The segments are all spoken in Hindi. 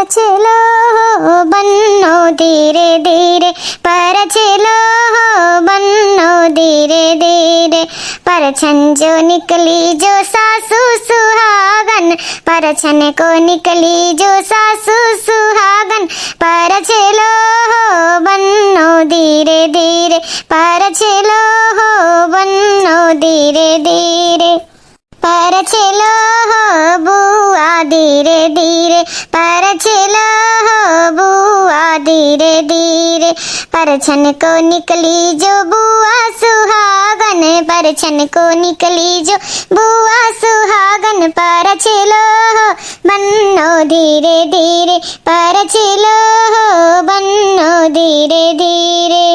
चलो बन्नो धीरे धीरे, पर चलो बन्नो धीरे धीरे। परछन जो निकली जो सासू सुहागन, परछन को निकली जो सासू सुहागन। पर चलो बन्नो धीरे धीरे, पर चलो बन्नो धीरे धीरे। पर चलो बुआ धीरे धीरे, पर चलो बुआ धीरे धीरे। परछन को निकली जो बुआ सुहागन, परछन को निकली जो बुआ सुहागन। पर चलो बन्नो धीरे धीरे, पर चलो बन्नो धीरे धीरे।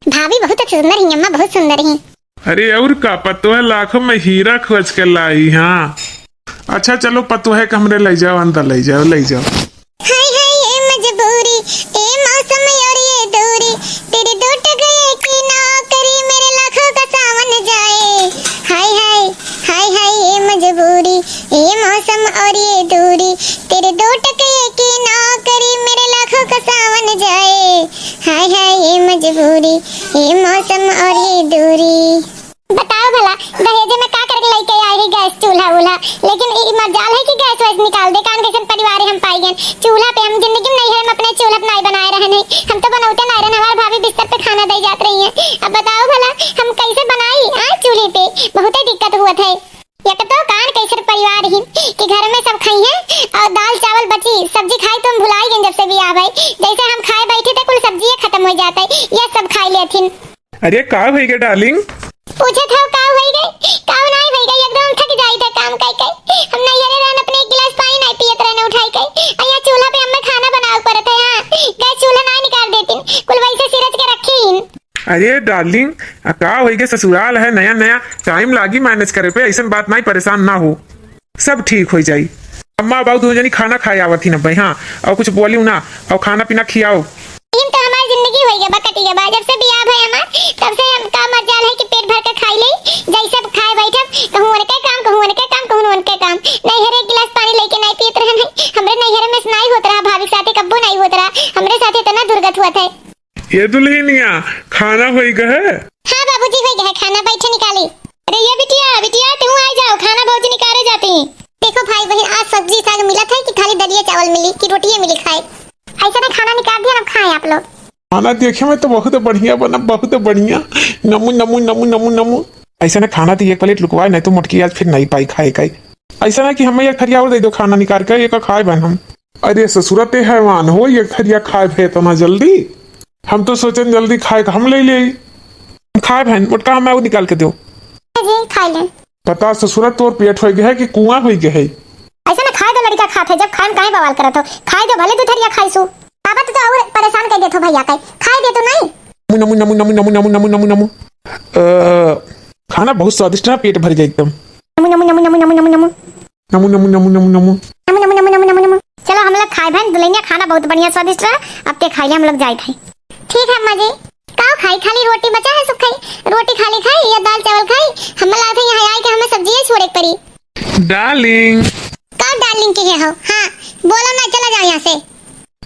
भाभी बहुत सुंदर ही, अम्मा बहुत सुंदर ही। अरे और का पतोह लाखों में हीरा खोज के लाई। हाँ अच्छा चलो पतोह के हमरे ले जाओ, अंदर ले जाओ ले जाओ। हाय हाय ये मजबूरी, ए मौसम और ये दूरी, तेरे दो टकराए की नौकरी मेरे लाखों का सावन जाए। हाय हाय हाय हाय ये मजबूरी, ए मौसम और ये दूरी, तेरे दो टकराए की नौकरी मेरे लाखों का सावन जाए। हाय हाय ये मजबूरी, ये मौसम और ये दूरी। बताओ भला दहेज में का करके लेके आई है गैस चूल्हा वूल्हा, लेकिन ई मजाल है कि गैस वैस निकाल दे। कान कैसे परिवार हम पाई गए चूल्हा पे, हम जिंदगी में नहीं है, हम अपने चूल्हा नहीं बनाए रहे नहीं, हम तो बनाते नहीं रहे। हमारी भाभी बिस्तर पे खाना दे जात रही है। अब बताओ भला हम कैसे बनाई चूल्हे पे, बहुत ही दिक्कत हुआ था। एक तो कान कैसे परिवार ही कि घर में सब खाई है और दाल चावल बची, सब्जी खाई तो हम भुलाई गए जब से भी आ भाई। जैसे हम खाए बैठे थे कुल सब्जी खत्म हो जाता है, ये सब खाई लेथिन। अरे का हो गया डार्लिंग? पूछे था का हो गई, का नहीं हो गई, एकदम थक जाई था काम कई कई। हम नहीं हरे रहन अपने एक गिलास पानी नहीं पियत रहने उठाई कई। अया चूल्हा पे हमें खाना बनाओ पड़त है। हां गैस चूल्हा नहीं निकाल देतिन, कुल वैसे सिरज के रखीन। अरे डार्लिंग का हो गया, ससुराल है, नया नया टाइम लागी मैनेज करे पे, ऐसा बात नहीं, परेशान ना हो, सब ठीक हो जाई। अम्मा बाबू दो जनी खाना खाए आवत थी ना भाई। हाँ और कुछ बोलियो ना, और खाना पीना खियाओ। इन तो हमारी जिंदगी हो गई बकटी के बाद, जब से बियाह भई हमार तब से हम का मजाल है कि पेट भर के खाई ले, जैसे खाए बैठब कहूं उनके काम कहूं उनके काम कहूं उनके काम। नहीं हरे एक गिलास पानी लेके नहीं पीत रहे नहीं, हमरे नहीं हरे में नहीं होत रहा, भाभी साथे कब्बो नहीं होत रहा, हमरे साथे इतना दुर्गत हुआ था। ये दुल्हनिया खाना होई गए? हां बाबूजी हो गया खाना, बैठे निकाली। अरे ये बिटिया बिटिया तुम आ जाओ, खाना भौजी निकाले जाती। देखो भाई बहन आज सब्जी साग मिला था कि खाली दलिया चावल मिली कि रोटियां मिली खाए, ऐसा ना खाना निकाल दिया, अब खाएं आप लोग। खाना देखे में तो बहुत बढ़िया बना, बहुत बढ़िया, नमू नमू नमू नमू नमू। ऐसा ना खाना तो एक प्लेट लुकवाए, नहीं तो मोटकी आज फिर नहीं पाई खाए खाई। ऐसा ना कि हमें एक थरिया और दे दो खाना निकाल कर, एक खाए बन हम। अरे ससुरत हैवान हो, एक थरिया खाए भे तो ना जल्दी, हम तो सोचन जल्दी खाए हम ले ले खाए बहन, मोटका हमें वो निकाल के दो जी खा ले। पता ससुरत तोर पेट हो गया है कि कुआं हो गया है। ऐसा ना खाए दो लड़का खाते, जब खाए काहे बवाल करत हो, खाए दो भले तू थरिया खाइसु, बाबा तो और परेशान कर देथो भैया के, खाए दे तो नहीं। नमू नमू नमू नमू नमू नमू नमू नमू। खाना बहुत स्वादिष्ट है, पेट भर गया एकदम। नमू नमू नमू नमू नमू नमू नमू नमू नमू नमू नमू नमू नमू नमू नमू नमू नमू। चलो हम लोग खाए बहन, दुल्हनिया खाना बहुत बढ़िया स्वादिष्ट रहा, अब ते खाइए हम लोग जाए थे। ठीक है अम्मा जी। का खाई खाली रोटी बचा है, सब खाई रोटी खाली खाई या दाल चावल खाई, हम लाते यहाँ आए कि हमें सब्जी छोड़े पड़ी। डार्लिंग का डार्लिंग के हो? हां बोलो ना, चला जाओ यहाँ से।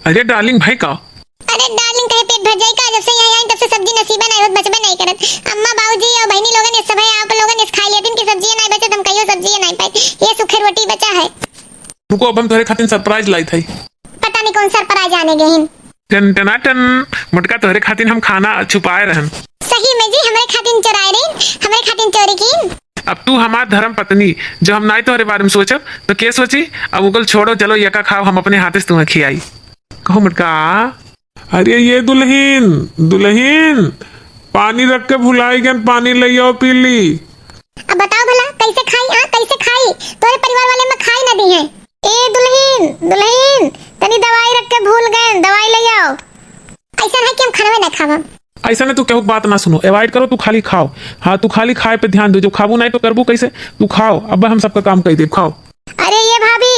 अरे डार्लिंग भाई का? अरे डार्लिंग कहे पेट भर जाए का, जब से यहाँ आई तब से सब्जी नसीबे नहीं होत, बचबे नहीं करत। अम्मा बाबूजी और बहनी लोगन इस सब है, आप लोगन इस खा लेतिन की सब्जी नहीं बचे, तुम कहियो सब्जी नहीं पाई, ये सूखी रोटी बचा है। रुको अब हम तुम्हारे खातिर सरप्राइज लाई थी। पता नहीं कौन सरप्राइज आने गए हैं। टन टना टन, मुटका तुम्हारे खातिर हम खाना छुपाए रहन। सही में जी हमारे खातिर चुराए रहे, हमारे खातिर चोरी की। अब तू हमार धर्म पत्नी, जो हम नहीं तुम्हारे बारे में सोचब तो के सोची। अब उगल छोड़ो, चलो यका खाओ, हम अपने हाथ से तुम्हें खियाई। कहो मुटका। अरे ये दुल्हन दुल्हन पानी रख के भुलाई गन, पानी ले आओ पी ली। अब बताओ भला कैसे खाई? कैसे खाई? तोरे परिवार वाले में खाई ना दी है। ए दुल्हन दुल्हन तनी दवाई रख के भूल गए, दवाई ले आओ। ऐसा है कि हम खाना में ना खावा। ऐसा नहीं, तू कहू बात ना सुनो, अवॉइड करो, तू खाली खाओ। हाँ तू खाली खाए पे ध्यान दो, जो खाबू नहीं तो करबू कैसे, तू खाओ। अब हम सबका काम कर दे, खाओ। अरे ये भाभी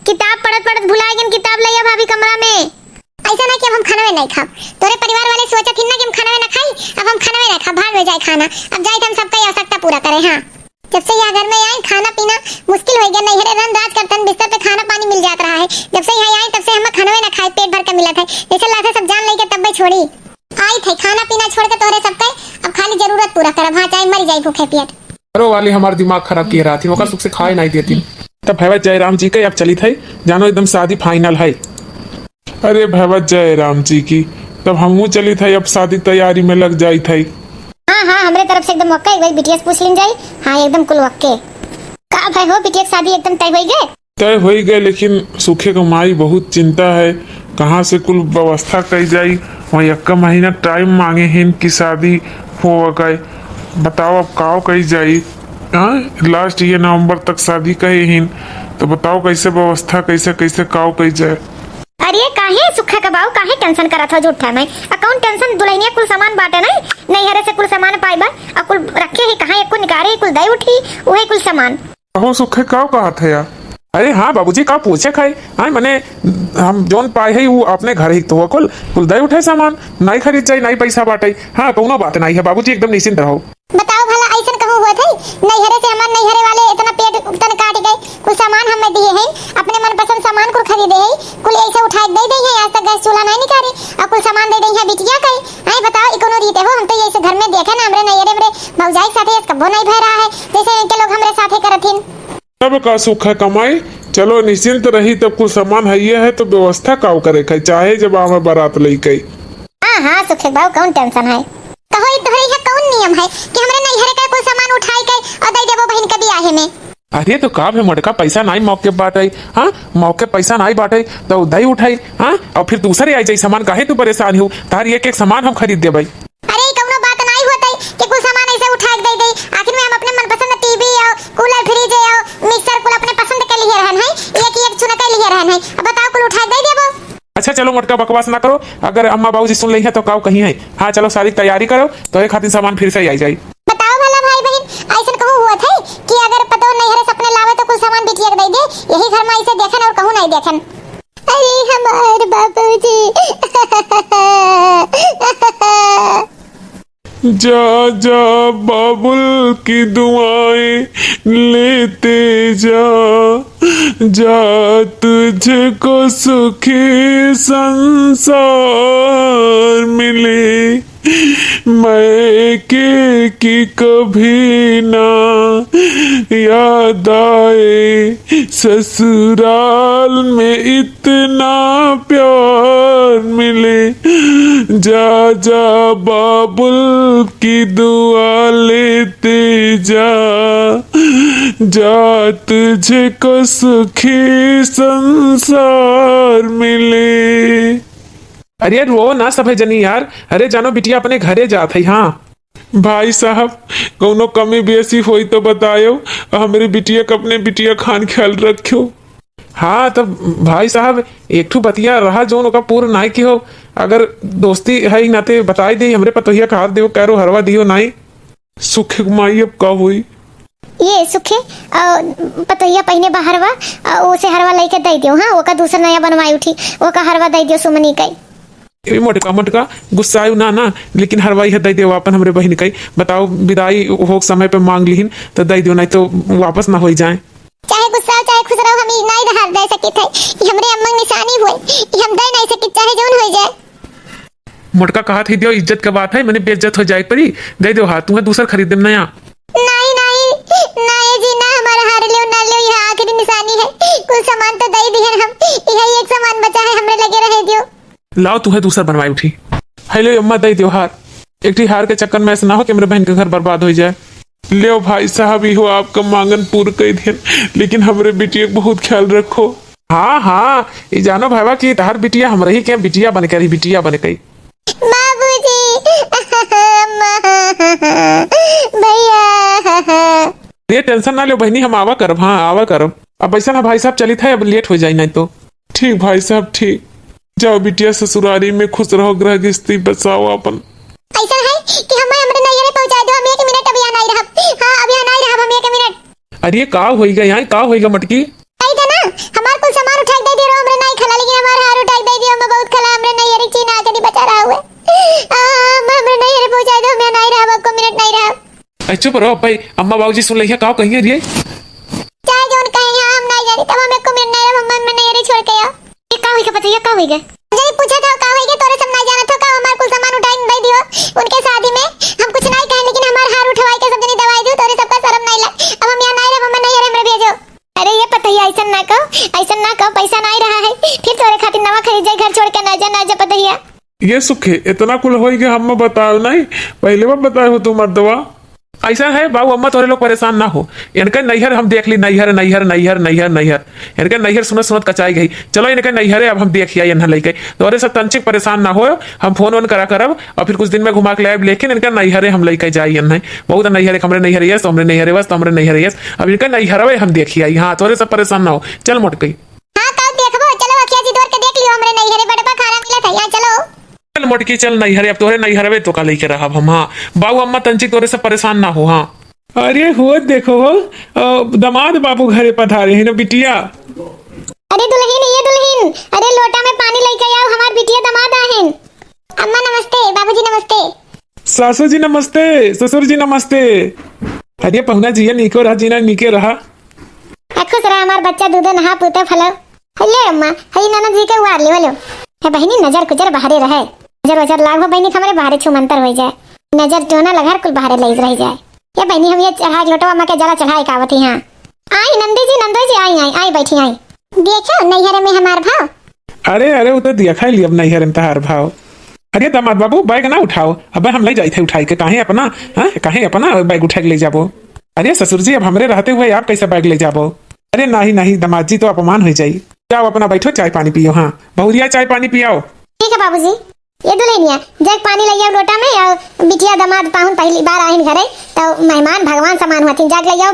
किताब पढ़त पढ़त भुलाए गन, किताब ले आ भाभी कमरा में। ऐसा ना कि अब हम खाना में नहीं खाब, तोरे परिवार वाले सोचत हिन ना कि हम खाना में ना खाई, अब हम खाना में ना खाब, भाग में जाए खाना। अब जाए तो हम सबका आवश्यकता पूरा करें। हाँ जब से यहाँ घर में आए खाना पीना मुश्किल हो गया, नहीं हरे रन राज करतन बिस्तर पे खाना पानी मिल जाता रहा है। जब से यहाँ आए तब से हम खाना ना खाए, पेट भर के मिला था, जैसे लाथा सब जान लेके तब छोड़ी आई थे। खाना पीना छोड़ के तोहरे सबके अब खाली जरूरत पूरा करब, हाँ चाहे मर जाई भूखे पियत। अरे वाली हमार दिमाग खराब किए रहा थी, ओकर सुख से खाए नहीं देती। तब भैया जयराम जी के अब चली थी, जानो एकदम शादी फाइनल है। अरे भैया जयराम जी की तब हमहू चली थी, अब शादी तैयारी में लग जाई थी। हाँ हाँ हमरे तरफ से एकदम ओके, एक बार बिटिया से पूछ लिन जाई। हाँ एकदम कुल ओके। का भाई हो बिटिया की शादी एकदम तय हो गए? तय हो गए, लेकिन सूखे को माई बहुत चिंता है, कहाँ से कुल व्यवस्था कई जाई। वही 1 महीना टाइम मांगे हैं कि शादी हो गए। बताओ अब काव कही जाई। हाँ लास्ट ये नवंबर तक शादी कहे हैं, तो बताओ कैसे व्यवस्था कैसे कैसे काव कही जाए। अरे काहे सुखा कबाऊ, काहे टेंशन करत हो झूठा में? अकाउंट टेंशन दुल्हनिया कुल सामान बाटे नहीं हरे से कुल सामान पाइबा और कुल रखे ही कहां, एक को निकारे कुल दई उठी वही कुल सामान। हो सुखे काव कहा था यार। अरे हाँ बाबूजी का पूछे खाए, हाँ मैंने हम जोन पाए है वो अपने घर ही तो कुल कुल दई उठे सामान, नहीं खरीद जाए नहीं पैसा बाटे। हाँ कोनो बात नहीं है बाबूजी, एकदम निश्चिंत रहो। बताओ भला ऐसा कहूं हुआ था नैहरे से हमार नैहरे वाले इतना पेट तन काट गए, कुछ सामान हमें दिए हैं, अपने मनपसंद सामान को खरीदे हैं, कुल ऐसे उठा दे दे हैं, आज तक गैस चूल्हा नहीं निकाले और कुल सामान दे दे हैं बिटिया का। आई बताओ इकोनो रीते हो, हम तो ऐसे घर में देखे ना हमरे नैहरे में भौजाई साथे कबो नहीं भय रहा है जैसे इनके लोग हमरे साथे करथिन। तब का सुख है कमाई, चलो निश्चिंत रही, तब कुछ सामान है तो व्यवस्था काव करे खाई, चाहे जब आवे बारात लई गई। हाँ हाँ सुखे बाबू कौन टेंशन है, कहो तोहरे यहाँ कौन नियम है कि हमरे नैहरे का कुल सामान उठाई के और दे देबो बहन के बियाह में? अरे तो का है मटका, पैसा नहीं मौके बाटे। हाँ मौके पैसा नहीं बाटे तो दही उठाई। हाँ और फिर दूसरे आई जाई सामान, काहे तू परेशान हो, तारी एक एक सामान हम खरीद दे भाई। अरे कौनो बात नहीं होता कि कुल सामान ऐसे उठा के दे दे, आखिर में हम अपने मनपसंद टीवी और कूलर फ्रिज और मिक्सर कुल अपने पसंद के लिए रहन है, एक चुन के लिए रहन है। अब बताओ कुल उठा दे देबो? अच्छा चलो मटका बकवास ना करो, अगर अम्मा बाबूजी सुन ली है तो काव कहीं है। हाँ चलो शादी की तैयारी करो, तो एक खातिर सामान फिर से आई जाए। बताओ भला भाई बहन ऐसा कहूं हुआ था कि अगर पतो नैहरे सपने लावे तो कुल सामान बिटिया के दे दे, यही घर में ऐसे देखन और कहूं नहीं देखन। अरे हमार बाबूजी जा जा बाबुल की दुआएं लेते जा, जा तुझको सुखी संसार मिले, मैके की कभी ना याद आए, ससुराल में इतना प्यार मिले, जा जा बाबुल की दुआ लेते जा, जा तुझे को सुखी संसार मिले। अरे रो ना सब है जनी यार, अरे जानो बिटिया अपने घरे जात है। हाँ भाई साहब कोनो कमी बेसी होई तो बतायो, हमारी बिटिया का अपने बिटिया खान ख्याल रखियो। हाँ तब भाई साहब एक ठू बतिया रहा जोन का पूर्ण नाई की हो, अगर दोस्ती है ही नाते बताई दे हमरे पतोहिया का हाथ देव कैरो हरवा दियो नाई। सुख माई अब का हुई ये सुखे पतोहिया पहिने बाहरवा उसे हरवा लेके दे दियो। हाँ ओका दूसरा नया बनवाई उठी, ओका हरवा दे दियो सुमनी कई। मोटका मोटका गुस्सा ना ना, लेकिन हरवाई है दे दियो अपन हमरे बहन कई। बताओ विदाई हो समय पे मांग लीन तो दे दियो, नहीं तो वापस ना हो जाए। चाहे गुस्सा चाहे खुश रहो हम नहीं रहा दे सके थे कि हमरे अम्मा निशानी हुई, हम दे नहीं सके चाहे जोन हो जाए। मोटका कहा थी दियो इज्जत का बात है, मैंने बेइज्जत हो जाए परी, दे दो हाथ तुम्हें दूसरा खरीद दे नया। नहीं नहीं नहीं जी ना, हमारा हार लियो ना लियो यह आखिरी निशानी है, कुल सामान तो दे दिए हम, यही एक सामान बचा है हमरे लगे रहे दियो। लाओ तुम्हें दूसरा बनवाई उठी, हेलो अम्मा दे दियो हार। एक ही हार के चक्कर में ऐसा ना हो कि मेरे बहन का घर बर्बाद हो जाए। ले भाई साहब हो आपका मांगन पूर्ण कर दिया, लेकिन हमरे बिटिया बहुत ख्याल रखो। हाँ हाँ ये जानो भाईवा की हर बिटिया हम रही क्या बिटिया बन के रही, बिटिया बन गई। बाबूजी भैया ये टेंशन ना लो बहनी, हम आवा करब। हाँ आवा करब, अब ऐसा ना भाई साहब चली था, अब लेट हो जाए नहीं तो। ठीक भाई साहब ठीक, जाओ बिटिया ससुरारी में खुश रहो, ग्रह गृहस्थी बचाओ अपन। ऐसा है कि हमें हमरे नैहरे पहुंचा दो, हम 1 मिनट अभी नहीं रहब। हां अभी नहीं रहब हम 1 मिनट। अरे का होइगा यहाँ, का होइगा मटकी? आई दे ना हमार कुल सामान उठा के दे दियो, हमरे नहीं खला, लेकिन हमार हार उठा के दे दियो, हम बहुत खला हमरे नैहरे चीन आके नहीं बचा रहा हुए। हमरे नैहरे पहुंचा दो, मैं नहीं रहब, 1 मिनट नहीं रहब। चुप रहो भाई, अम्मा बाबूजी सुन लिया का कहिए रे, चाहे जोन कहे हम नहीं जानी, तब हम 1 मिनट नहीं रहब, हम नैहरे छोड़ के आ। ये का होइगा पता, ये का हुई गए जब पूछा था का हुई गए तोरे सब नहीं जाना था का हमार कुल सामान उठाई दे दियो उनके शादी में हम कुछ नहीं कहे लेकिन हमार हार उठवाई के सब जनी दवाई दियो तोरे सबका शर्म नहीं लग अब हम यहां नहीं रह मम्मा नहीं रे भेजो। अरे ये पता ही ऐसा ना कहो पैसा नहीं रहा है फिर तोरे खातिर नवा खरीद जाए घर छोड़ के ना जा पता ही है। ये सुखे इतना कुल हो कि हम बताओ नहीं पहले बार बताए हो तुम मर्दवा ऐसा है बाबू अम्मा तोरे लोग परेशान ना हो इनका नैहर हम देख ली नैहर इनका नैहर सुनत कचाई गई चलो इनका नैहर अब हम देखिए यहाँ लेके तोरे सब तंचिक परेशान ना हो हम फोन वोन करा करब और फिर कुछ दिन में घुमा के लाए लेकिन इनका नैहर हम लेके जाए यहाँ बहुत नैहर हमरे नैहर यस हमरे नैहर बस हमरे नैहर यस अब इनका नैहर हम देखिए यहाँ तोरे सब परेशान ना हो चल मोट गई। हां कब देखबो चलो अखिया जी दूर के देख लियो हमरे नैहर बड़पा खाना मिला था यहाँ चलो चल मोटकी चल नैहर अब तोरे नैहर तो का लेके रहा हम। हाँ बाबू अम्मा तंची तोरे से परेशान ना हो। हाँ अरे हो देखो दामाद बाबू घरे पधारे हैं ना बिटिया। अरे दुल्हन ये दुल्हन अरे लोटा में पानी लेके आओ हमार बिटिया दामाद आहिन। अम्मा नमस्ते बाबूजी नमस्ते। सासू जी नमस्ते ससुर जी नमस्ते। अरे पहुना जी नीको रहा जीना नीके रहा खुश रहा हमार बच्चा दूध नहा पूते फलो हल्ले अम्मा हई ननद जी के वार ले बोलो है बहनी नजर कुजर बाहरे रहे नजर वजर लागो बहनी हमरे बाहरे छुमंतर हो जाए नजर टोना लगा कुल बाहरे लग रह जाए ये बहनी हम ये चढ़ा लोटवा में के जरा चढ़ाई कावत ही। हां आई नंदी जी आई बैठी आई देखो नैहर में हमार भाव। अरे अरे वो तो देखा ही अब नैहर में तहार भाव। अरे दामाद बाबू बैग ना उठाओ अब हम ले जाए थे उठाई के काहे अपना बैग उठा के ले जाबो। अरे ससुर जी अब हमरे रहते हुए आप कैसे बैग ले जाबो। अरे नहीं दामाद जी तो अपमान हो जाई जाओ अपना बैठो चाय पानी पियो। हाँ बहुरिया चाय पानी पियाओ। ठीक है बाबूजी ये दुल्हनिया जग पानी ले आओ लोटा में और बिटिया दामाद पाहुन पहली बार आइन घरे तो मेहमान भगवान समान होती जग ले आओ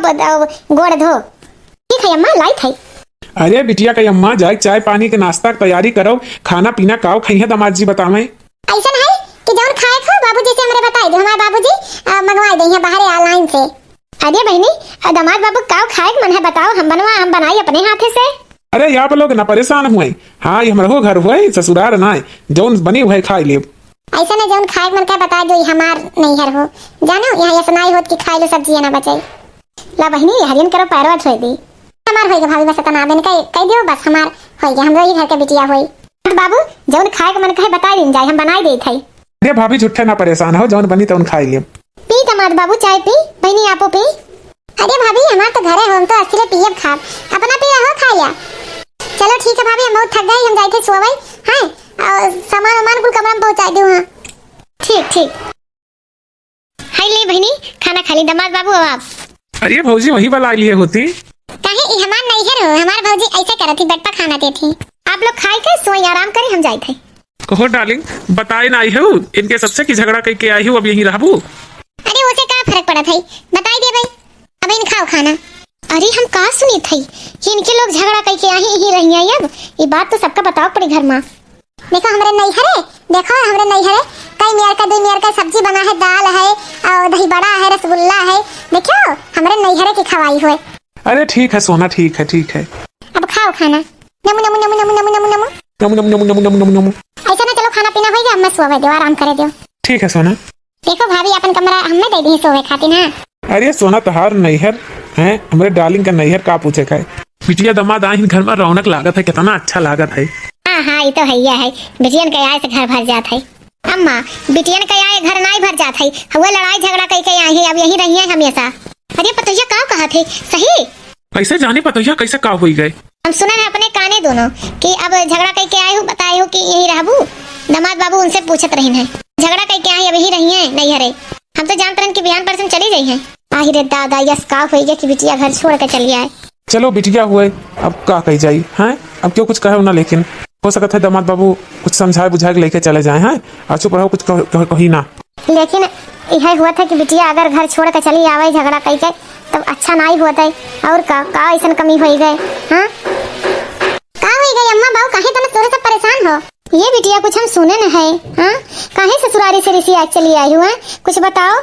गोड़ धो। ठीक है अम्मा लाई थई। अरे बिटिया कई अम्मा जाए चाय पानी के नाश्ता की तैयारी करो खाना पीना काओ खइया दामाद जी बतावे। ऐसा है कि जौन खाए खो बाबूजी से हमरे बताई दो हमारे बाबूजी मंगवाई दे यहाँ बाहर ऑनलाइन से। अरे बहनी दामाद बाबू काओ खाए मन है बताओ हम बनाई अपने हाथे से। अरे आप लोग ना परेशान हुए। हाँ ये हमारे घर हुए ससुराल ना जौन बनी हुए खाई ले ऐसा ना जौन खाए मन का बता दो हमार नैहर हो जानो यहाँ ऐसा नहीं होत कि खाई लो सब्जी ना बचे ला बहनी हरियन करो पैरवा छोड़ दी हमार होएगा भाभी बस तना देन कह दियो बस हमार होएगा हमरो ही घर के बिटिया होई बाबू जौन खाए मन का बता दिन जाए हम बनाई दे थई। अरे भाभी झूठे ना परेशान हो जौन बनी तौन खाई ले पी दामाद बाबू चाय पी बहनी आपो पी। अरे भाभी हमार तो घरे हम तो असली पियब खा अपना पी हो खा लिया। चलो ठीक है भाभी हम बहुत थक गए हम जाए थे सोवई। हां और सामान कुल कमरा में पहुंचा दो। हां ठीक हाय ले बहनी खाना खा ली दामाद बाबू अब आप। अरे भौजी वही वाला लिए होती काहे ई हमार नैहर हो हमार भौजी ऐसे करती बटपा खाना देती आप लोग खाए के सोई आराम करें हम जाए थे। कहो डार्लिंग बताए ना आई हो इनके सबसे की झगड़ा करके आई हो अब यहीं रहबू। अरे उसे क्या फर्क पड़ा था बताई दे भाई अब इन खाओ खाना। अरे हम का सुनी थी कि इनके लोग झगड़ा करके यहीं रही हैं अब ये बात तो सबका बताओ पड़ी घर में। देखो हमरे नैहर है देखो हमरे नैहर है कई मेयर का 2 मेयर का सब्जी बना है दाल है और दही बड़ा है रसगुल्ला है देखो हमरे नैहर की खवाई हुए। अरे ठीक है सोना ठीक है अब खाओ खाना नमु नमु नमु नमु नमु नमु नमु नमु नमु नमु नमु नमु। ऐसा ना चलो खाना पीना हो गया मैं सोवे दो आराम करे दो। ठीक है सोना। देखो भाभी अपन कमरा हमें दे दी सोवे खातिर ना। अरे सोना तहार नैहर है हमारे डार्लिंग का नैहर का पूछे का बिटिया दामाद आइन घर में रौनक लागत है कितना अच्छा लागत है। हाँ ये तो है बिटियन के आए से घर भर जात है अम्मा बिटियन के आए घर नहीं भर जात है हुए लड़ाई झगड़ा करके आए हैं अब यही रही है हमेशा। अरे पतोहिया का कहा थे सही कैसे जाने पतोहिया कैसे का हुई गए हम सुने हैं अपने काने दोनों कि अब झगड़ा करके आए हो बताए हो कि यही रहबू दामाद बाबू उनसे पूछत रही है झगड़ा करके आए अब यही रही है नैहरे हम तो जानते रहे कि बयान पर चली गई है। आहिरे दादा यस का हुई गया कि बिटिया घर छोड़ के चली आए। चलो बिटिया हुए अब का कही जाई हैं अब क्यों कुछ कहे ना लेकिन हो सकता है दामाद बाबू कुछ समझाए बुझाए के लेके चले जाए हैं और चुप रहो कुछ कही ना। लेकिन यह हुआ था कि बिटिया अगर घर छोड़ के चली आवे झगड़ा करके तब अच्छा नहीं होता है और का ऐसा कमी हो गए। हाँ का हो गई अम्मा बाबू काहे तुम थोड़ा सा परेशान हो ये बिटिया कुछ हम सुने न है। हाँ काहे ससुरारी से ऋषि आज चली आई हुआ कुछ बताओ।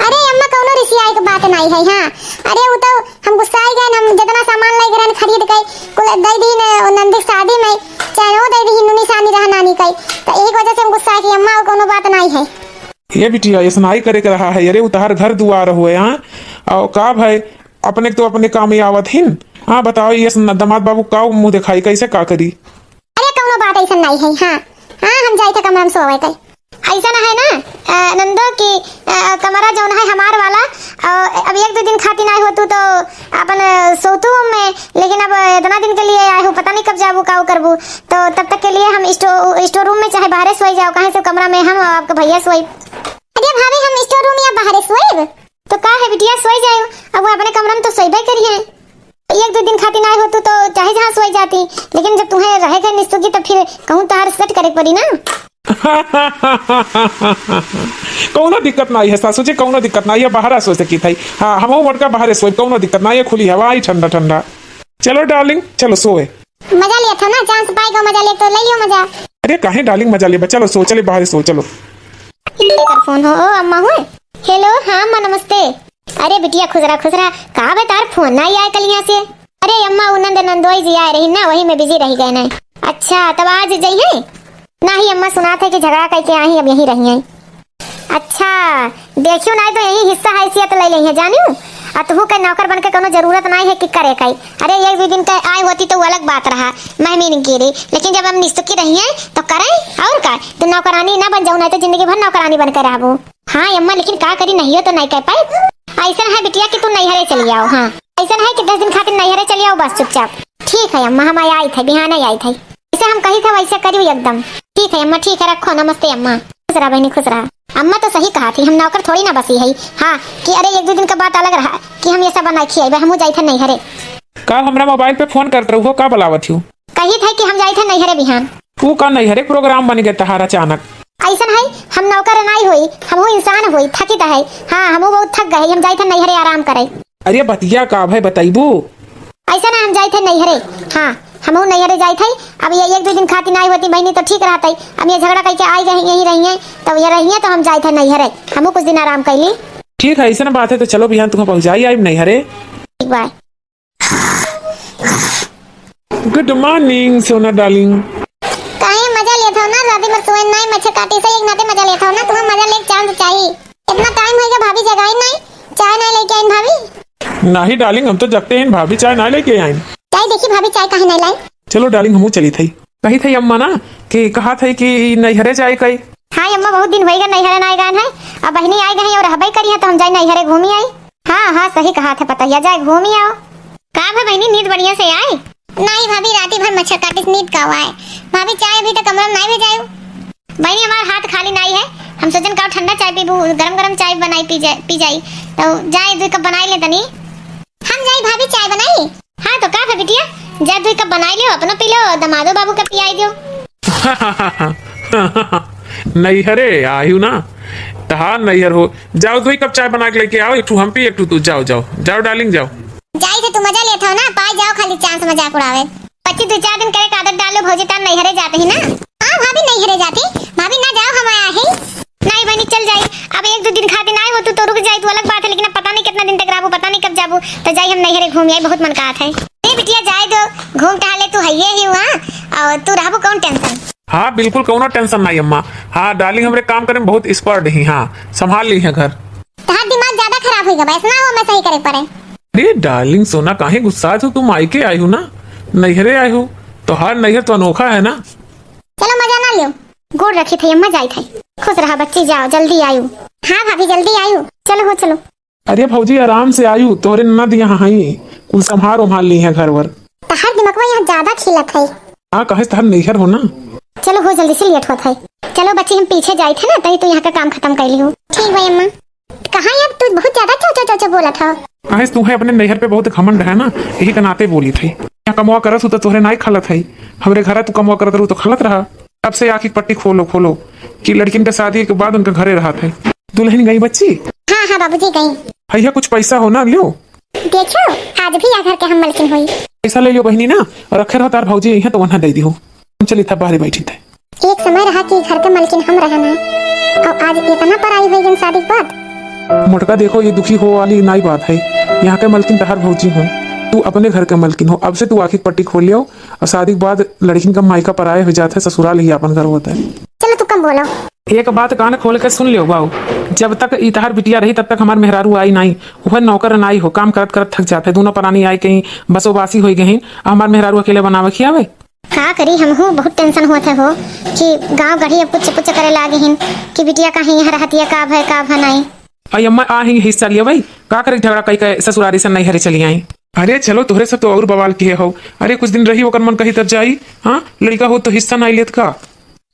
अरे अम्मा कौनो ऋषि आई की बात नहीं है। हाँ अरे वो तो हम गुस्सा आई गए हम जितना सामान ले गए खरीद के कुल दे दी नंदी शादी में चाहे वो दे दी नुनी सानी रहा नानी कई तो एक वजह से हम गुस्सा आई कि अम्मा कौनो बात नहीं है। ये बिटिया ये सुनाई करे के रहा है अरे उतार घर दुआर हुए। हाँ और का भाई अपने तो अपने काम ही आवत हिन। हाँ बताओ ये दामाद बाबू का मुंह दिखाई कैसे का करी। अरे कौनो बात ऐसा नहीं है। हाँ हाँ हम जाए थे कमरा में सोवे कई ऐसा ना है ना नंदो की कमरा जौन है हमार वाला अब एक दो दिन खाती नहीं होतू तो अपन सोतू में, लेकिन अब इतना दिन के लिए आए हो पता नहीं कब जाबू का करबू, तो तब तक के लिए हम स्टोर रूम में चाहे बाहर सोई जाओ, कहीं से कमरा में हम आपका भैया सोई। अरे भाभी हम स्टोर रूम या बाहर सोई तो का है बिटिया सोई जाए, अब वो अपने कमरा में तो सोई करिए। एक दो दिन खाती नहीं होतू तो चाहे जहाँ सोई जाती, लेकिन जब तुम्हें रहेगा निस्तुकी तो फिर कहूँ तार सेट करे पड़ी ना। कौनो दिक्कत नहीं है सासू जी, कौनो दिक्कत नहीं है, बाहर सो सकी थी। हाँ हम मोटका बाहर सोए, कौनो दिक्कत नहीं है, खुली हवा आई ठंडा ठंडा। चलो डार्लिंग चलो सोए। मजा लिया था ना, चांस पाएगा मजा ले तो ले लियो मजा। अरे काहे डार्लिंग मजा ले, चलो सो, चले बाहर सो चलो। फोन हो अम्मा हुए। हेलो हाँ अम्मा नमस्ते। अरे बिटिया खुजरा कहा बे तार फोन ना आए कल यहाँ से। अरे अम्मा उनंद नंदोई जी आए रही ना, वही में बिजी रह गए ना। अच्छा तब आज जाइए ना ही अम्मा सुना थे कि झगड़ा करके आई अब यही रही है। अच्छा देखियो ना तो यही हिस्सा हैसियत ले ली है जानियो, और तुहू के नौकर बन के कोनो जरूरत नहीं है कि करे कई। अरे एक दो दिन का आए होती तो वो अलग बात रहा, मैं नहीं गिरी, लेकिन जब हम निस्तुकी रही हैं तो करें और का, तो नौकरानी ना बन जाऊँ नहीं तो जिंदगी भर नौकरानी बन कर रहबो। हाँ अम्मा लेकिन का करी नहीं हो तो नहीं कह पाए। ऐसा है बिटिया कि तुम नैहरे चली आओ। हाँ ऐसा है कि 10 दिन खातिर नैहरे चली आओ बस चुपचाप। ठीक है अम्मा हम आई थे बिहान आई थे, जैसे हम कही थे वैसे करियो एकदम। ठीक है अम्मा ठीक है रखो, नमस्ते अम्मा। खुश रहा बहनी खुश रहा। अम्मा तो सही कहा थी, हम नौकर थोड़ी ना बसी है। हाँ कि अरे एक दो दिन का बात अलग रहा कि हम ये सब बना खियाई हम जाए थे नैहरे। का हमरा मोबाइल पे फोन करते रहो, का बुलावत हूँ? कही थे कि हम जाए थे नैहरे बिहान। तू का नैहरे प्रोग्राम बन गया तहार अचानक? ऐसा है हम नौकर नहीं हुई, हम इंसान हुई थकी तो है। हाँ हम बहुत थक गए, हम जाए थे नैहरे आराम करे। अरे बतिया का भाई बताइबू? ऐसा ना हम जाए थे नैहरे। हाँ हम नैहरे जाए थे, अब ये एक दो दिन खाती नहीं होती बहनी तो ठीक रहता। अब ये झगड़ा करके आई गई यही रही है तो ये रही है तो हम जाए थे नैहरे, हम कुछ दिन आराम कर ली। ठीक है ऐसा बात है तो चलो बिहान तुम्हें पहुँचाई आई नैहरे। ठीक बाय। गुड मॉर्निंग सोना डार्लिंग। काहे मजा लेता हो ना रात में सोए नहीं मच्छर काटे से एक नाते मजा लेता हो ना, तुम्हें मजा ले चांस चाहिए। इतना टाइम हो गया भाभी जगाई नहीं, चाय नहीं लेके आई भाभी। नहीं डार्लिंग हम तो जगते हैं, भाभी चाय ना लेके आई। चाय देखी भाभी चाय काहे नहीं लाई। चलो डार्लिंग हमू चली थी, कही थी अम्मा ना कि कहा थी कि नैहरे जाए कई। हाँ अम्मा बहुत दिन होएगा नैहरे नहीं गए हैं, अब बहनी आई गई और रहबई करी है तो हम जाए नैहरे घूमी आई। हाँ हाँ सही कहा था, पता है जाए घूमी आओ। कहा भाई बहनी नींद बढ़िया से आई? नहीं भाभी रात भर मच्छर काटे नींद का हुआ है। भाभी चाय अभी तक कमरा में नहीं भेजायो। बहनी हमारा हाथ खाली नहीं है, हम सोचन का ठंडा चाय पीबू, गरम गरम चाय बनाई पी जाई तो जाए 2 कप बनाई ले तनी। हम जाई भाभी चाय बनाई। हाँ तो का बिटिया जा 2 कप बनाई लियो, अपनो पी लो, दमादो बाबू का पियाई दियो। नैहरे आयु ना तहार नैहर हो, जाओ 2 कप चाय बना के लेके आओ, एक हम पी एक तू जाओ जाओ जाओ डार्लिंग जाओ। जाई थे तू मजा लेता हो ना, पाए जाओ खाली चांस मजाक उड़ावे। 25-4 दिन करे आदत डालो भौजी तार नैहरे जाते ही ना। हाँ भाभी नैहरे जाती, भाभी ना जाओ हम आया है। नहीं बहनी चल जाई, अब एक दो दिन खाते नहीं हो तो रुक जाई तो अलग बात है, लेकिन अब पता नहीं कितना दिन तक रहबो, पता नहीं कब जाबू, तो जाई हम नैहरे घूम आई, बहुत मन का है। ए बिटिया जाए दो, घूम टहले तू हइये ही हुआ और तू रहबो कौन टेंशन। हाँ बिल्कुल कोनो टेंशन नहीं अम्मा। हाँ डार्लिंग हमरे काम करे में बहुत एक्सपर्ट ही, हाँ संभाल ली है घर। तहार दिमाग ज्यादा खराब होगा, बस ना हो मैं सही करे पड़े। अरे डार्लिंग सोना काहे गुस्सा हो, तुम आई के आई हो ना, नैहरे आई हो तो हर नैहर तो अनोखा है ना। चलो मजा ना लियो, गोड़ रखी थी अम्मा जाई थी। खुश रहा बच्ची जाओ जल्दी आयु। हाँ भाभी जल्दी आयु, चलो हो चलो। अरे भौजी आराम से आयु, तोहरे ननद यहाँ आई, कुल संभार उम्भार ली है घर वर। तहार दिमाग यहाँ ज्यादा खिलत है। हाँ कहे तहार नैहर हो ना। चलो हो जल्दी से लेट होता है। चलो बच्ची हम पीछे जाए थे ना तभी तो यहाँ का काम खत्म कर ली हूँ। ठीक भाई अम्मा। कहाँ यार तू बहुत ज्यादा चो चो चो बोला था। कहे तुम्हें अपने नैहर पे बहुत घमंड है ना, यही का नाते बोली थी। यहाँ कमवा करत तो तोहरे नहीं खलत है, हमरे घर तू कमवा करत रहू तो खलत रहा। अब से आखिर पट्टी खोलो खोलो कि लड़किन के शादी के बाद उनके घरे रहा था। दुल्हन गई बच्ची? हाँ हाँ बाबूजी गई। भैया कुछ पैसा हो ना लियो, देखो आज भी या घर के हम मलकिन हुई। पैसा ले लियो बहनी ना, और रखे रहो तार भौजी यहाँ तो वहाँ दे दी हो। चली था बाहर बैठी थे। एक समय रहा कि घर के मलकिन हम रहना, और आज इतना पराई हुई जन शादी के बाद। मोटका देखो ये दुखी हो वाली नई बात है, यहाँ के मलकिन तहार भौजी हो, तू अपने घर के मलकिन हो। अब से तू आखिर पट्टी खोल लियो, और शादी के बाद लड़किन का मायका पराये हो जाता है, ससुराल ही अपन घर होता है। चलो तू कम बोलो। एक बात कान खोल के सुन लियो बाबू, जब तक इतहार बिटिया रही तब तक हमार मेहरारू आई नहीं, वह नौकर नाई हो, काम करत करत थक जाते, दोनों परानी आई कहीं बसोबासी हो गई, हमार मेहरारू अकेले बनावे खियावे। का करी हमहू बहुत टेंशन होत है हो कि गांव गढ़ी अब कुछ कुछ करे लागे हिन कि बिटिया कहीं यहाँ रहती है का भय नहीं। आई अम्मा आ ही हिस्सा लिया भाई का करे झगड़ा कई के ससुरारी से नहीं हरे चली आई। अरे चलो तोहरे से तो और बवाल किए हो। अरे कुछ दिन रही ओकर मन कही तब जाई। हाँ लड़का हो तो हिस्सा नहीं लेत का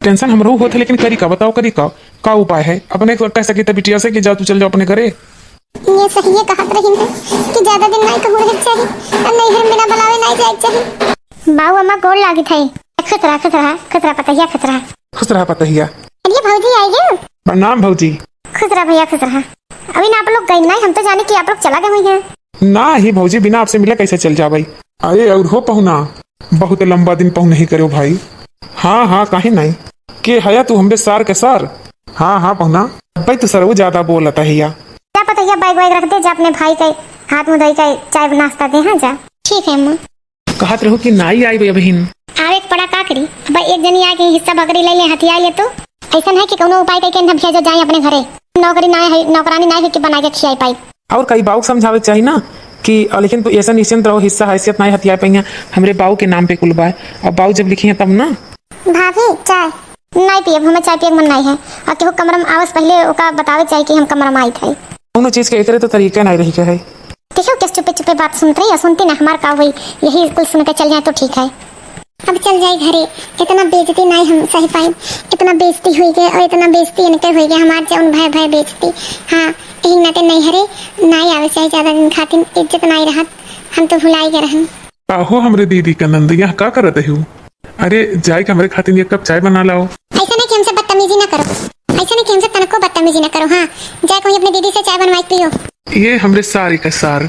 टेंशन हमरो होत है लेकिन करी का बताओ करी का उपाय है अपने कह सके तब बिटिया से कि जाओ तू चल जाओ अपने घरे। ये सही है कहत रही है कि ज्यादा दिन नहीं कहू रहे चाहिए और नहीं हर बिना बुलावे नहीं जाए चाहिए। बाऊ अम्मा गोल लागी थई खतरा पतहिया। अरे भौजी आई गए। प्रणाम भौजी। खुसरा भैया खुसरा। अभी ना आप लोग गए नहीं हम तो जाने कि आप लोग चला गए हुए हैं। ना ही भौजी बिना आपसे मिला कैसे चल जा भाई। अरे और हो पहुना बहुत लंबा दिन पहु नहीं करो भाई। हाँ कहीं नहीं के हया तू हमरे सार के सार। हाँ पहुना भाई तू सर वो ज्यादा बोलता है या क्या पता या बाइक रख दे जा अपने भाई के हाथ में दही का चाय नाश्ता दे। हाँ जा ठीक है अम्मा। कहत रहो कि नाई आई भैया बहन आवे पड़ा का करी अब एक जनी आके हिस्सा बकरी ले ले हथिया ले तो ऐसा है कि कोनो उपाय करके हम भेजो जाए अपने घरे। नौकरी ना है नौकरानी ना है कि बना के खियाई पाई। और कई बाऊ समझावे चाहिए ना कि लेकिन तू ऐसा निश्चिंत रहो हिस्सा हैसियत नहीं हथिया पाई हमरे बाऊ के नाम पे कुल बाय और बाऊ जब लिखी है तब ना। भाभी चाय नहीं पिए हमें चाय पिए मन नहीं है और केहू कमरा में आवस पहले ओका बतावे चाहिए कि हम कमरा में आई थे। दोनों चीज के एकरे तो तरीका नहीं रही के है। देखो किस चुपे बात सुनते रही सुनती ना हमार का हुई यही कुल सुन के चल जाए तो ठीक है। अब चल जाए घरे इतना बेइज्जती नहीं हम सही पाई। इतना बेइज्जती हुई गए और इतना बेइज्जती इनके हुई गए हमारे जौन भाई बेइज्जती। हाँ यही नाते नहीं हरे नहीं आवे चाहिए ज्यादा दिन खातिर इज्जत नहीं रहत हम तो भुलाई गए रहन। हो हमरे दीदी का नंद यहाँ का करत है। अरे जाए के हमरे खातिर एक कप चाय बना लाओ। ऐसा नहीं कि हमसे बदतमीजी ना करो ऐसा नहीं कि हमसे तनको बदतमीजी ना करो। हाँ जाए कोई अपनी दीदी से चाय बनवाई पियो। ये हमरे सारी का सार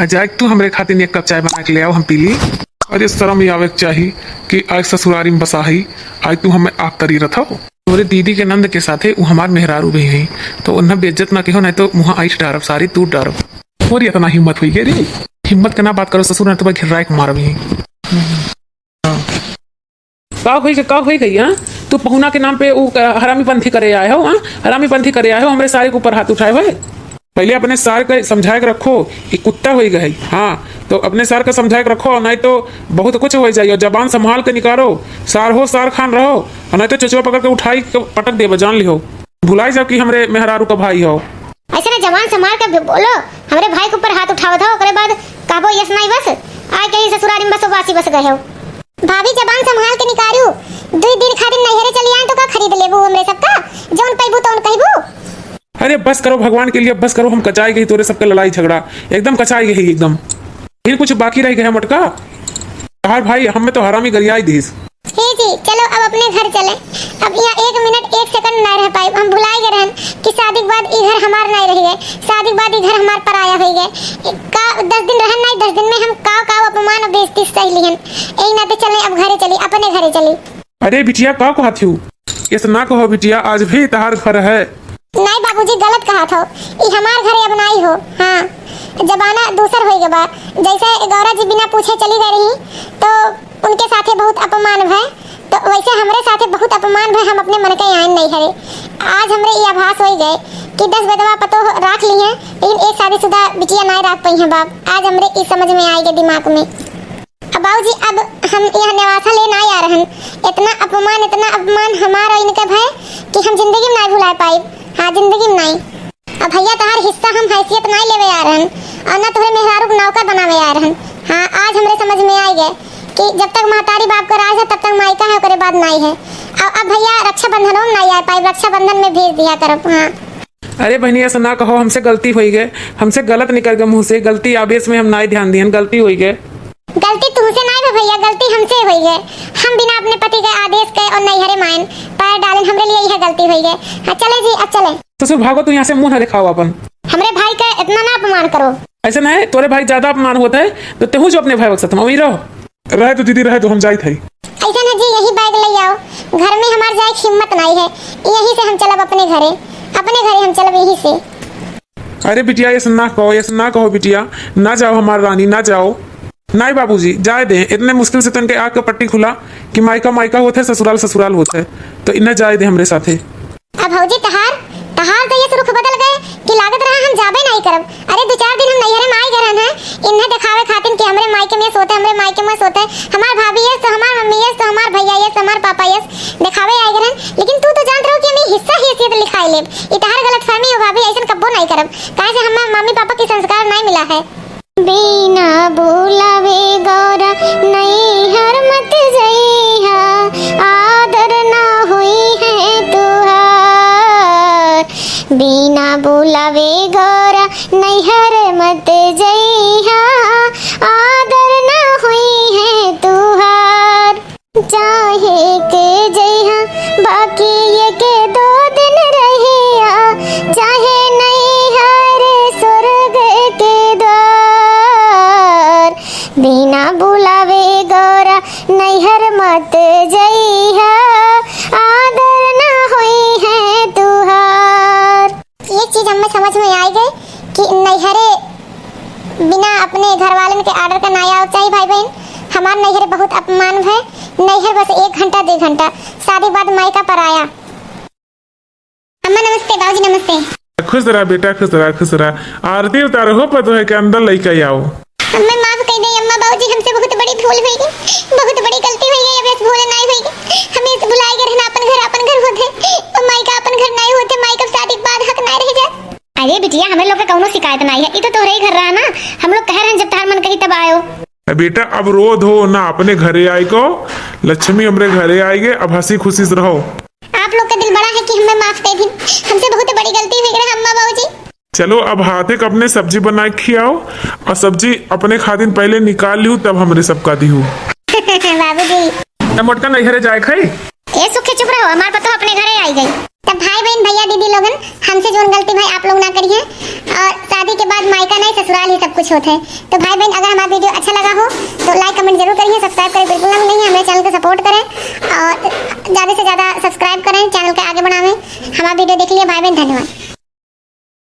जाए तू हमरे खातिर एक कप चाय बना के ले आओ हम पी ली। और इस तरह में आवे चाहिए कि आज ससुरारी में बसाही आज तू हमें आप करी रहा था मेरे दीदी के नंद के साथ वो हमार मेहरारू भी है तो उन्हें बेइज्जत ना कहो नहीं तो मुँह आइट डारब सारी तू डारब। और इतना हिम्मत हुई रे हिम्मत के ना बात करो ससुर ने तो भाई घिराए मार भी का हुई गई। हाँ तू पहुना के नाम पे वो हरामी पंथी करे आए हो। हाँ हरामी पंथी करे आए हो हमरे सारे के ऊपर हाथ उठाए हुए। पहले अपने सार का समझा के रखो कि कुत्ता हो गए। हाँ तो अपने सार का समझा के रखो नहीं तो बहुत कुछ हो जाए। जबान संभाल के निकालो सार हो सार खान रहो और नहीं तो चचुआ पकड़ के उठाई पटक दे जान लियो भुलाई जाओ कि हमरे मेहरारू का भाई हो। ऐसे ना जबान संभाल कर बोलो हमरे भाई के ऊपर हाथ उठाओ था ओकरे बाद कहबो यस नहीं बस आए कहीं ससुरारी में बस वासी बस गए हो। भाभी जबान संभाल के निकालू 2 दिन खातिर नहीं हरे चली आए तो का खरीद लेबू हमरे सबका जौन पैबू तौन कहबू। अरे बस करो भगवान के लिए बस करो हम कचाई गई तोरे सबके लड़ाई झगड़ा एकदम कचाई गई एकदम फिर कुछ बाकी रह गया मटका यार भाई हमें तो हरामी गरियाई दीस। हे जी चलो अब अपने घर चले। अब यहाँ 1 मिनट 1 सेकंड नहीं रह पाए हम भुलाई गए रहन कि शादी के बाद ई घर हमार नहीं रह गए शादी के बाद ई घर हमार पराया हो गए का 10 दिन रहन नहीं 10 दिन में हम का अपमान और बेइज्जती सह लिहन यही नाते चले अब घरे चली अपने घरे चली। अरे बिटिया का कहती हूँ इस ना कहो बिटिया आज भी तहार घर है। नहीं बाबूजी गलत कहा था ये हमार घर अब नहीं हो। हाँ जमाना दूसर हो गया जैसे गौरा जी बिना पूछे चली गई रही तो उनके साथे बहुत अपमान भय तो वैसे हमरे साथे बहुत अपमान भय हम अपने मन के यहाँ नहीं हरे। आज हमरे ये आभास हो गए कि 10 विधवा पतो रख ली है लेकिन एक शादीशुदा बिटिया नहीं रख पाई है बाप आज हमरे इस समझ में आएगा दिमाग में। अब बाबूजी अब हम यहाँ निवासा ले नहीं आ रहे इतना अपमान हमारा इनका भय कि हम जिंदगी में नहीं भुला पाए। हाँ जिंदगी में नहीं। अब भैया तहार हिस्सा हम हैसियत नहीं लेवे आ रहन और ना तोहरे मेहरारू को नौकर बनावे आ रहन। हाँ आज हमरे समझ में आई गए कि जब तक महतारी बाप का राज है तब तक मायका है ओकरे बाद नहीं है। अब भैया रक्षाबंधन में नहीं आ पाए रक्षाबंधन में भेज दिया करो। हाँ अरे बहनी ऐसा ना कहो हमसे गलती हुई गए हमसे गलत निकल गए मुँह से गलती आवेश में हम नहीं ध्यान दिए गलती हुई गए। गलती तुमसे नहीं भैया गलती हमसे हुई है। हम बिना अपने पति के आदेश के और नहीं हरे मायन पैर डालें हमरे लिए यह गलती हुई है। हाँ चले जी अब चले। ससुर भागो तू यहाँ से मुंह न दिखाओ अपन हमरे भाई का इतना ना अपमान करो। ऐसा नहीं तोरे भाई ज्यादा अपमान होता है तो तेहू जो अपने भाई वक्त अमीर रहे तो दीदी रहे तो हम जाए थे। ऐसा ना जी यही बैग ले आओ घर में हमारे जाए हिम्मत नहीं है यहीं से हम चलब अपने घरे हम चलब यहीं से। अरे बिटिया ऐसा ना कहो बिटिया ना जाओ हमारा रानी ना जाओ। नहीं बाबूजी जाए दे इतने मुश्किल से तनके आग का पट्टी खुला कि मायका होते ससुराल होते तो इन्हें जाए दे हमरे साथे। अब भौजी तहार तो ये रुख बदल गए कि कि लागत रहा हम जाबे नहीं करब। अरे 2-4 दिन हम नैहरे में आई गरन है इन्हें दिखावे खातिर कि हमरे मायके में सोते, हमरे मायके में सोते, हमार भाभी है तो हमार मम्मी है तो हमार भैया है तो हमार पापा है, दिखावे आई गरन। लेकिन तू तो जानत रहो कि हमें हिस्सा हैसियत लिखाई लेब। ई तहार गलतफहमी हो भाभी, ऐसन कब्बो नहीं करब काहे से हमें मम्मी पापा के संस्कार नहीं मिला है। बिना बुलावे गौरा नैहर मत जइहा, आदर ना हुई है तुहार। बिना बुलावे गौरा नैहर मत जइहा, आदर ना हुई है तुहार। चाहे के जइहा बाकी ये के 2 दिन रहिया, चाहे नैहर स्वर्ग के द्वार। बिना बुलावे गौरा नैहर मत जइहा, आदर ना हुई है तुहार। एक चीज हमें समझ में आई गई कि नैहरे बिना अपने घर वाले के आर्डर का ना आना चाहिए भाई बहन। हमार नैहरे बहुत अपमान है, नैहर बस 1 घंटा 2 घंटा, शादी बाद मायका पर आया। अम्मा नमस्ते, बाबूजी नमस्ते। खुश रहा बेटा, खुश रहा, खुश रहा। आरती उतारो हो पतो है कि अंदर लेके आओ। हमें माफ कर दे अम्मा, बाबूजी हमसे बहुत बड़ी भूल हुई गई, बहुत बड़ी गलती हुई गई। अब ऐसे भूल नहीं हुई, हमें इस भुलाए गए रहना अपन घर होते और मायका अपन घर नहीं होते, मायका शादी के बाद हक नहीं रह जाए। अरे बिटिया हमें लोग का कौनो शिकायत नहीं है, ये तो तोहरे ही घर रहा ना, हम लोग कह रहे हैं जब तार मन कही तब आयो। बेटा अब रोध हो ना, अपने घरे आई को लक्ष्मी हमरे घरे आएगे, अब हंसी खुशी से रहो। आप लोग का दिल बड़ा है कि हमें माफ कर दी, हमसे बहुत बड़ी गलती हुई गई अम्मा बाबूजी। चलो अब हाथे का अपने सब्जी बना के खियाओ, और सब्जी अपने खातिर पहले निकाल लियो तब हमरे सबका दी हूँ। बाबूजी मोटका नैहरे जाए खाई ये सुखे चुप रहो, हमारे पतो अपने घरे आई गई। तब भाई बहन भैया दीदी लोगन हमसे जो गलती भाई आप लोग ना करिए, और शादी के बाद मायका नहीं ससुराल ही सब कुछ होता है। तो भाई बहन अगर हमारा वीडियो अच्छा लगा हो तो लाइक कमेंट जरूर करिए, सब्सक्राइब करें बिल्कुल नहीं है, हमारे चैनल को सपोर्ट करें और ज़्यादा से ज़्यादा सब्सक्राइब करें, चैनल के आगे बढ़ावें। हमारा वीडियो देख लिए भाई बहन, धन्यवाद।